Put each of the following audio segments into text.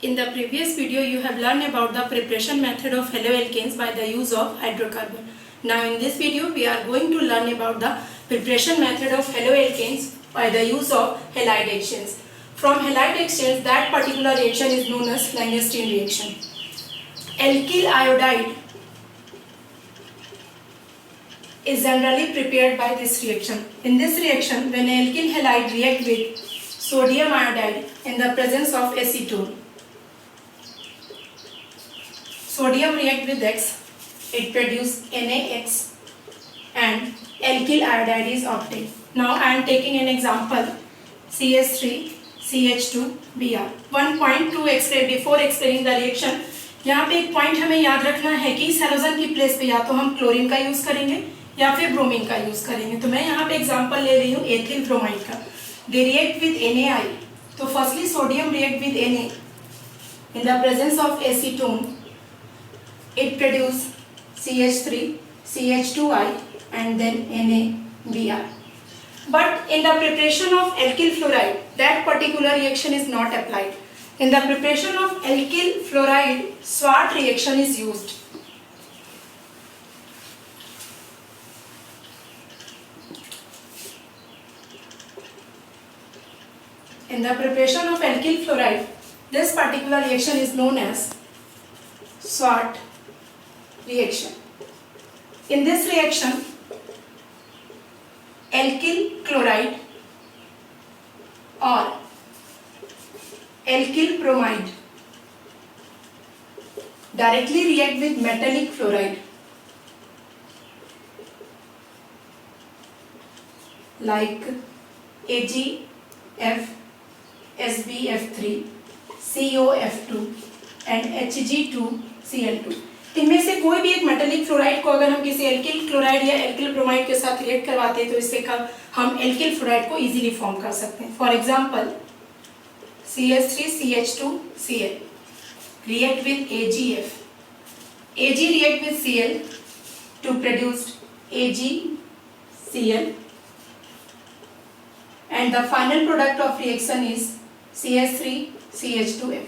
In the previous video, you have learned about the preparation method of haloalkanes by the use of hydrocarbon. Now in this video, we are going to learn about the preparation method of haloalkanes by the use of halide exchange. From halide exchange, that particular reaction is known as Langenstein reaction. Alkyl iodide is generally prepared by this reaction. In this reaction, when alkyl halide react with sodium iodide in the presence of acetone, sodium react with X, it produces NaX and alkyl iodide is obtained. Now I am taking an example, CH3CH2Br. One point to explain before explaining the reaction. यहाँ पे एक point हमें याद रखना है कि इस halogen की प्लेस पे या तो हम क्लोरीन का यूज करेंगे या फिर ब्रोमीन का यूज करेंगे. तो मैं यहाँ पे एग्जांपल ले रही हूँ एथिल ब्रोमाइड का. They react with NaI. तो firstly sodium react with Na in the presence of acetone. It produce CH3, CH2I and then NaBr. But in the preparation of alkyl fluoride, that particular reaction is not applied. In the preparation of alkyl fluoride, Swart reaction is used. In the preparation of alkyl fluoride, this particular reaction is known as Swart reaction. In this reaction, alkyl chloride or alkyl bromide directly react with metallic fluoride like AgF, SbF3, COF2 and Hg2Cl2. इनमें से कोई भी एक metallic fluoride को अगर हम किसी alkyl chloride या एल्किल ब्रोमाइड के साथ रिएक्ट करवाते हैं तो इससे हम एल्किल फ्लोराइड को इजीली फॉर्म कर सकते हैं. For example CH3CH2Cl react with AgF. Ag react with Cl to produce AgCl and the final product of reaction is CH3CH2F.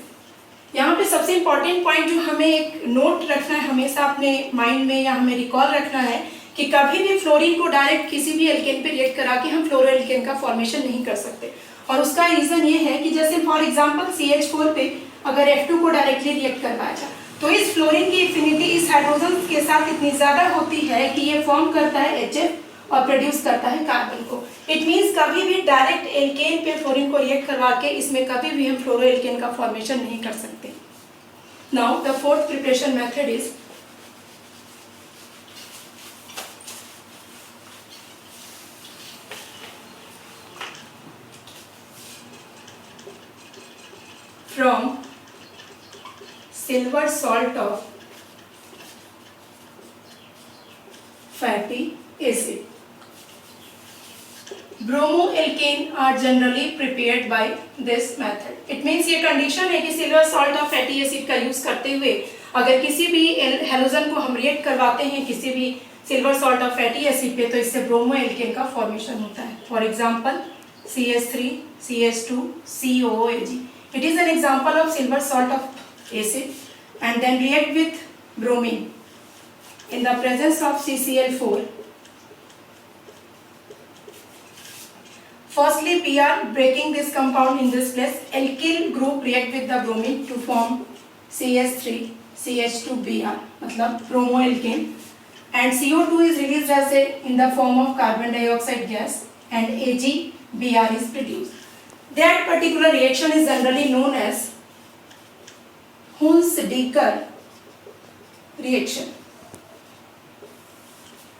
यहाँ पे सबसे इम्पॉर्टेंट पॉइंट जो हमें एक नोट रखना है हमेशा अपने माइंड में या हमें रिकॉल रखना है कि कभी भी फ्लोरीन को डायरेक्ट किसी भी एल्केन पे रिएक्ट करा के हम फ्लोरोएल्केन का फॉर्मेशन नहीं कर सकते. और उसका रीजन ये है कि जैसे फॉर एग्जांपल CH4 पे अगर F2 को डायरेक्टली रिएक्ट करवाया जाए तो इस फ्लोरीन की एफिनिटी इस हाइड्रोजन के साथ इतनी ज्यादा होती है कि ये फॉर्म करता है HF और प्रोड्यूस करता है कार्बन को. इट मीन्स कभी भी डायरेक्ट एल्केन पे फ्लोरीन को रिएक्ट करवा के इसमें कभी भी हम फ्लोरोएल्केन का फॉर्मेशन नहीं कर सकते. Now the fourth preparation method is from silver salt of fatty acid. Bromoalkane are generally prepared by this method. It means ये कंडीशन है कि सिल्वर सॉल्ट और फैटी एसिड का यूज करते हुए अगर किसी भी हैलोजन को हम रिएक्ट करवाते हैं किसी भी सिल्वर सॉल्ट और फैटी एसिड पे तो इससे ब्रोमोएल्केन का फॉर्मेशन होता है. For example CH3CH2COOAg. It is an example of silver salt of acid and then react with bromine in the presence of CCl4. Firstly, Br breaking this compound in this place, alkyl group react with the bromine to form CH3CH2Br, मतलब bromoalkane, and CO2 is released as in the form of carbon dioxide gas, and AgBr is produced. That particular reaction is generally known as Hunsdiecker reaction.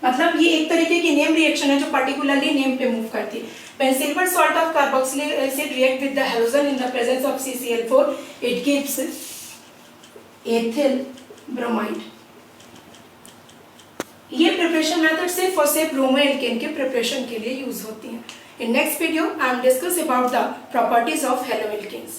मतलब ये एक तरीके की name reaction है जो particularly name पे move करती है. When silver salt of carboxylic acid react with the halogen in the presence of CCl4, it gives ethyl bromide. ये प्रिपरेशन मेथड सिर्फ और सिर्फ ब्रोमोएल्केन के प्रिपरेशन के लिए यूज होती हैं. In next video, I am discuss about the properties of haloalkanes.